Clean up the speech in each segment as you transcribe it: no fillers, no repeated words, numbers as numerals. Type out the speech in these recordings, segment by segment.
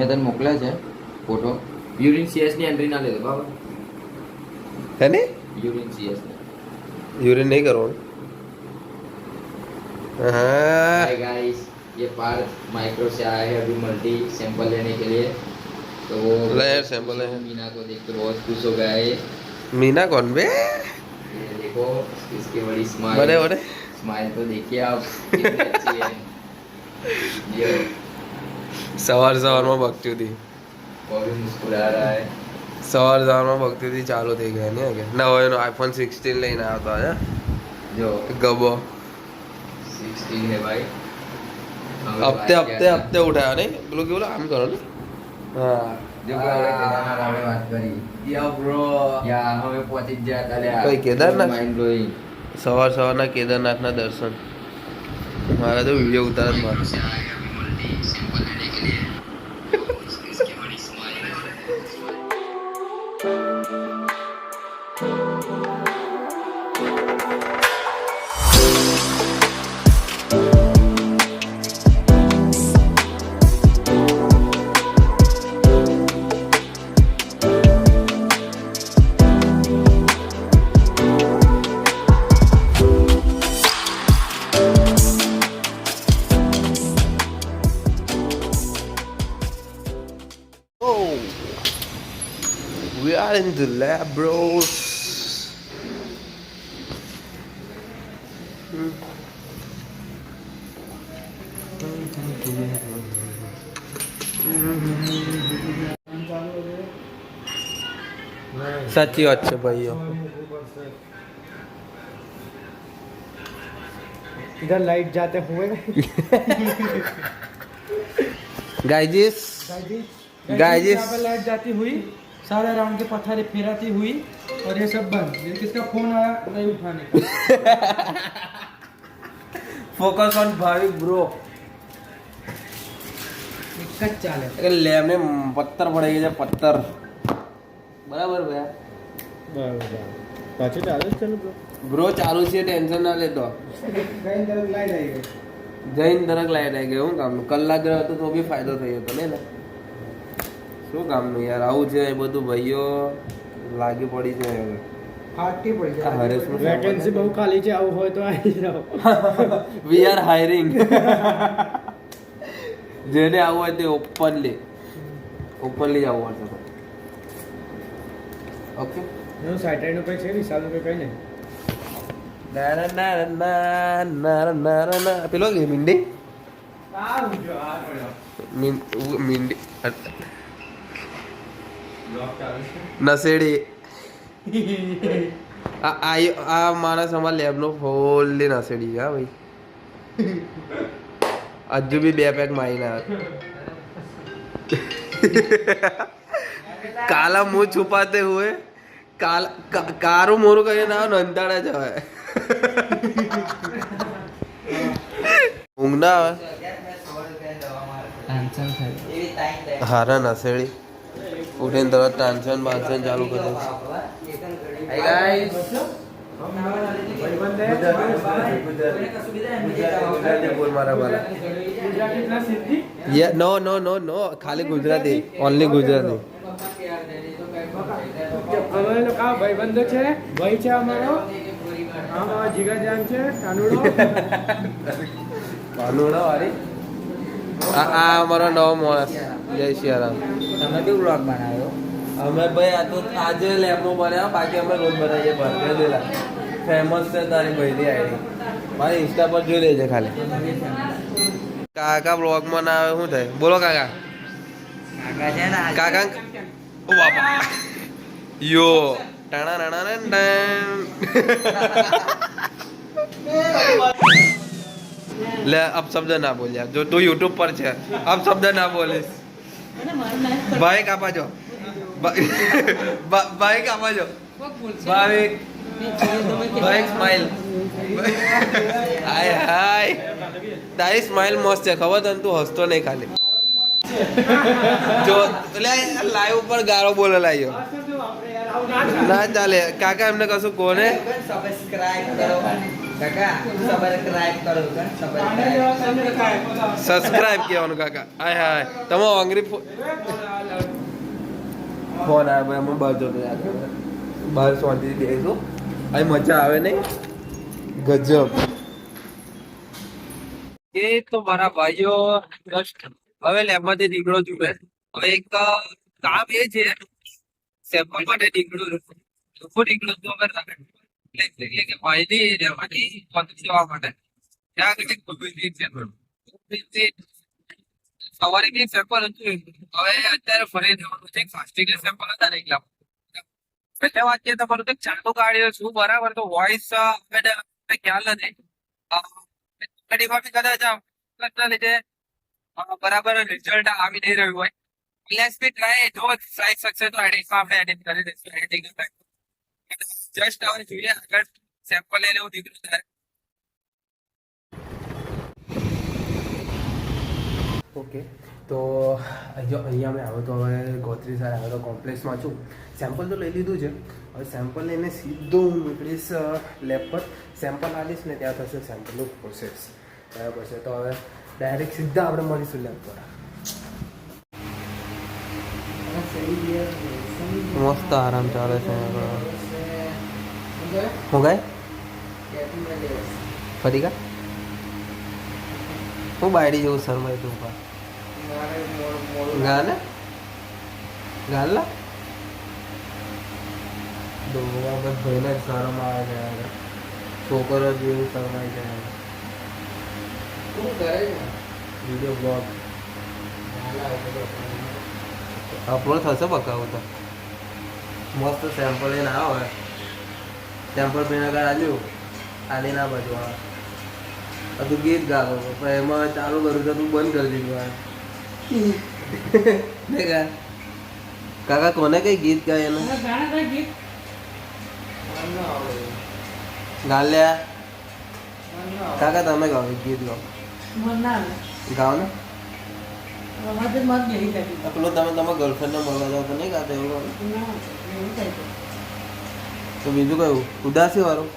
મેં તને મોકલ્યા છે ફોટો. યુરિન CS ની એન્ટ્રી ના લેતો બાબા. है नहीं यूरिन CS यूरिन नहीं करवाऊँ हाँ हाय गाइस, ये पार्थ माइक्रो से आया है अभी मल्टी सैंपल लेने के लिए. तो वो ले यार सैंपल है मीना को देख के बहुत खुश हो गया है. मीना कौन बे ये देखो इसकी बड़ी बड़े स्माइल. बड़े स्माइल तो देखिए आप कितनी अच्छी है. ये सवार सवार में भक्ति थी वो भी मुस्कुरा रहा है. सवार सवार में भक्ति थी चालू થઈ ગયા ને કે નવો એનો આઈફોન 16 લઈને આવ્યો હતો जो ગબો 16 है भाई. हमें હપ્તે बात હપ્તે किया था. હપ્તે ઉઠાયા નહીં પેલું કેવું આમ કરો ને હા जो આપણે વાત કરી યા બ્રો યા હવે પહોંચી જ ગયા કાલે. કઈ કેદારનાથ? Mind blowing. સવાર સવારના કેદારનાથના દર્શન મારા તો વિડીયો ઉતાર જ મારે Oh, we are in the lab, bros. સાચી વાત છે ભાઈઓ इधर लाइट जाते हुए गाइजिस गाइजिस यहाँ पे लाइट जाती हुई सारे राउंड के पत्थर फेराती हुई और ये सब बंद. ये किसका फोन आया नहीं उठाने का. फोकस ऑन भाविक ब्रो एक જ ચાલે. લેબ ને પથ્થર પડી ગયા છે પથ્થર બરાબર ભૈયા બરાબર પાછું ચાલે જ ચાલુ બ્રો. બ્રો ચાલુ છે ટેન્શન ના લેતો કઈ તરફ લાઈટ આવી ગઈ. જૈન તરક લાઈટ આવી ગઈ હું કામનું કલાક રહ્યો હતો તો બી ફાયદો થઈ જતો ને શું કામનું યાર આવું છે એ બધું ભાઈઓ લાગી પડી છે હવે ફાટી પડી આ હરેશનું વેકેન્સી બહુ ખાલી છે. આવું હોય તો આવી જાઓ. વી આર હાયરિંગ જેને આવું હોય તે ઓપનલી આવવું પડશે ઓકે એનું સેટેલાઇટ નું કઈ છે વિશાલ નું કઈ નહીં. પેલો કે મીંડી સારું જો આ પડ્યો. મીંડી નસેડી આ માણસ અમારા લેબનો ફોલ્લી નસેડી હા ભાઈ હજુ બી 2 પેક મારીને કાલા મુંह છુપાતે હુए કારું મોરું કહીએ ના નંતાડા જવાય ઊંઘ ના આવે હારા નસેડી ઉઠીને તરત ટાન્શન બાન્શન ચાલુ કરી દઈશ હાય ગાઈસ ગુજરાતી બોલ મારા વાલા ગુજરાતી પ્લસ હિન્દી. નો નો નો નો ખાલી ગુજરાતી ઓનલી ગુજરાતી અમારે લોકો આ ભાઈબંધો છે. ભાઈ છે અમારો. આમાં જીગાજાન છે. કાનુડો. પાનુડા વાળી આ અમારો નવો માણસ જય સિયારામ તમે કેવું બ્લોગ બનાવ્યો? અમે ભાઈ આ તો આજે લેબમાં બનાવ્યા બાકી અમે રોજ બનાવીએ ભરતે દેલા ફેમસ છે તારી ભાઈની આઈડી મારી ઇન્સ્ટા પર જોઈ લેજે ખાલી કાકા બ્લોગમાં ના આવે શું થાય બોલો કાકા કાકા છે ને કાકા ઓ બાપા યો ટાણા ટાણા ले अब शब्द ना बोल यार जो तू यूट्यूब पर है अब शब्द ना बोलिस भाई कापा जो भाई कापा जो भाई भाई स्माइल हाय हाय તારી સ્માઇલ મસ્ત છે ખબર તને તું હસતો નહીં ખાલી જો એટલે લાઈવ ઉપર ગાળો બોલે લાગ્યો ના ચાલે કાકા એમને કશું કોને સબસ્ક્રાઇબ કરો કાકા સબસ્ક્રાઇબ કરો કા આને જેવા સામે કાય સબસ્ક્રાઇબ કહેવાનું કાકા હાય હાય તમે અંગ્રેજી ફોન આવ્યો ભાઈ અમે બહાર જતો યાર બહાર શાંતિથી બેસો અહીં મજા આવે નહીં ગજબ એ તો મારા ભાઈઓ જસ્ટ હવે લેબમાંથી નીકળો છું મેં હવે એક કામ એ છે સેમ્પલ માટે નીકળું લોકો નીકળું તો અગર એટલે કે ભાઈની લેબમાંથી પતંગ જવા માટે ત્યાં આગળ એક ભવ્ય છે સવારે બી સેમ્પલ હતું હવે અત્યારે ફરી જવાનું છે ફાસ્ટિંગ સેમ્પલ હતા ને એકલા એટલે વાત છે તમારું તો ચાલુ કાઢ્યો છું બરાબર તો વોઇસ ખ્યાલ નથી કદાચ લીધે બરાબર રિઝલ્ટ આવી નહીં રહ્યું હોય લેટ્સ બી ટ્રાય જો ટ્રાય સક્સેસ તો એડિટમાં આપણે એડિટ કરી દઈશું એડિટિંગ જસ્ટ હવે જોઈએ આગળ સેમ્પલ લઈને હું નીકળું ત્યારે ઓકે તો અહીંયા મેં આવ્યો તો હવે ગોત્રી સાહેબ આવ્યો તો કોમ્પ્લેક્સમાં છું સેમ્પલ તો લઈ લીધું છે હવે સેમ્પલ લઈને સીધો હું નીકળીશ લેબ પર સેમ્પલ આવીશ ને ત્યાં થશે સેમ્પલનું પ્રોસેસ બરાબર છે તો હવે ડાયરેક્ટ સીધા આપણે મળીશું લેબ પર મસ્ત આરામ ચાલે છે હું ગાય ફરી કા હું બાયડી જેવું શરમાય તું ગાને ગાલા દોવા બસ ભાઈને શરમ આવે છે છોકરો જેવું શરમાય છે શું કરે વિડીયો બ્લોગ અપલોડ થશે બકાવું તો મસ્ત સેમ્પલ લઈને આવ્યો હવે સેમ્પલ પીને આગળ આવ્યું આલી ના બાજુ તું ગીત ગાતો પણ એમાં ચાલુ કરું તો તું બંધ કરી દીધું ને ગા કાકા કોને કઈ ગીત ગાય એને ગાલ્યા કાકા તમે ગાઓ ગીત ગાઓ ગાઓ ને પેલો તમે તમારા ગર્લફ્રેન્ડને મળવા જાઓ તો નહીં ગાતો એવું તો બીજું કયું ઉદાસી વાળું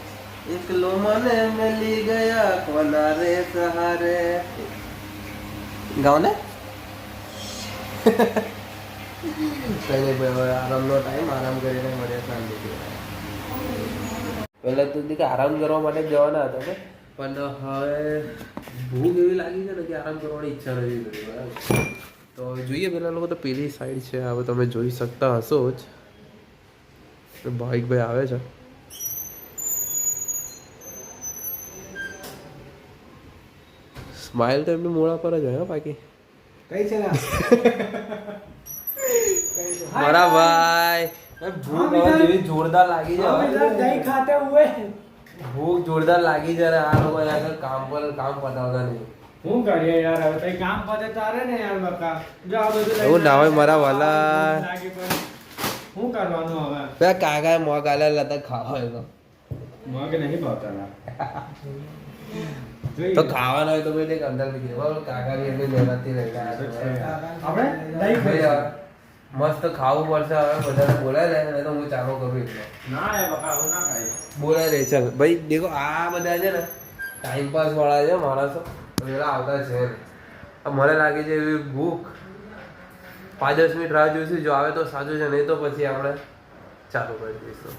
એકલો મને મળી ગયા કોના રે સહારે ગાઓ ને કઈ નહીં ભાઈ આરામનો ટાઈમ આરામ કરીને મળે શાંતિથી પહેલાં તો કે આરામ કરવા માટે જવાના હતા પણ હવે ભૂખ એવી લાગી છે ને કે આરામ કરવાની ઈચ્છા નથી થતી બરાબર તો જોઈએ પેલા લોકો તો પેલી સાઈડ છે હવે તમે જોઈ શકતા હશો જ ભાઈ આવે છે સ્માઇલ તો એમની મોડા પર જ હોય બાકી કઈ છે મારા ભાઈ ભૂખ જેવી જોરદાર લાગી જાય દહીં ખાતે હુએ ભૂખ જોરદાર લાગી જાય આ લોકો આગળ કામ પતાવતા નહીં હું કરીએ યાર હવે તઈ કામ પતે તારે ને યાર બકા જો આ બધું એવું ના હોય મારા વાલા હું કરવાનું હવે બે કાકા મોગ આલે લતા ખાવા હોય મગ નહીં ભાવતા તો ખાવાના હોય તો મેં એક અંદર બી બરાબર કાકા બી એટલી મહેનતથી લઈને આવ્યા આપણે દહીં ખાઈએ મસ્ત ખાવું પડશે હવે બધાને બોલાય ને તો હું ચાલુ કરું એટલે ના યાર બકા હું ના ખાઈ બોલાય રે ચાલ ભાઈ દેખો આ બધા છે ને ટાઈમ પાસ વાળા છે માણસો પેલા આવતા છે મને લાગે છે એવી ભૂખ 5-10 મિનિટ રાહ જોઈશું જો આવે તો સાચું છે નહીં તો પછી આપણે ચાલુ કરી દઈશું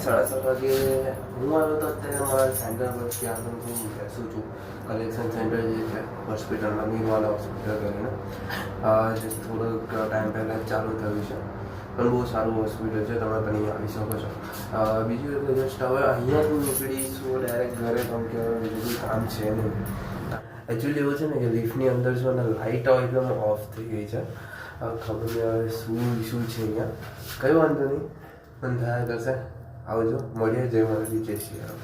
7:30 વાગે હું આવ્યો તો અત્યારે મારા સેન્ટર પર ત્યાં આગળ હું બેસું છું કલેક્શન સેન્ટર જે છે હોસ્પિટલમાં મીરવાલા હોસ્પિટલ કરીને જસ્ટ થોડોક ટાઈમ પહેલાં જ ચાલુ થયું છે પણ બહુ સારું હોસ્પિટલ છે તમે પણ અહીં આવી શકો છો બીજું એટલે જસ્ટ હવે અહીંયાથી નીકળીશું ડાયરેક્ટ ઘરે કેમ કે બીજું કોઈ કામ છે નહીં એકચ્યુઅલી એવું છે ને કે લિફ્ટની અંદર જો ને લાઇટ એકદમ ઓફ થઈ ગઈ છે ખબર નહીં હવે શું ઇસ્યુ છે અહીંયા કંઈ વાંધો નહીં પણ થયા કરશે આવજો મળીએ જય માતાજી જય શ્રી રામ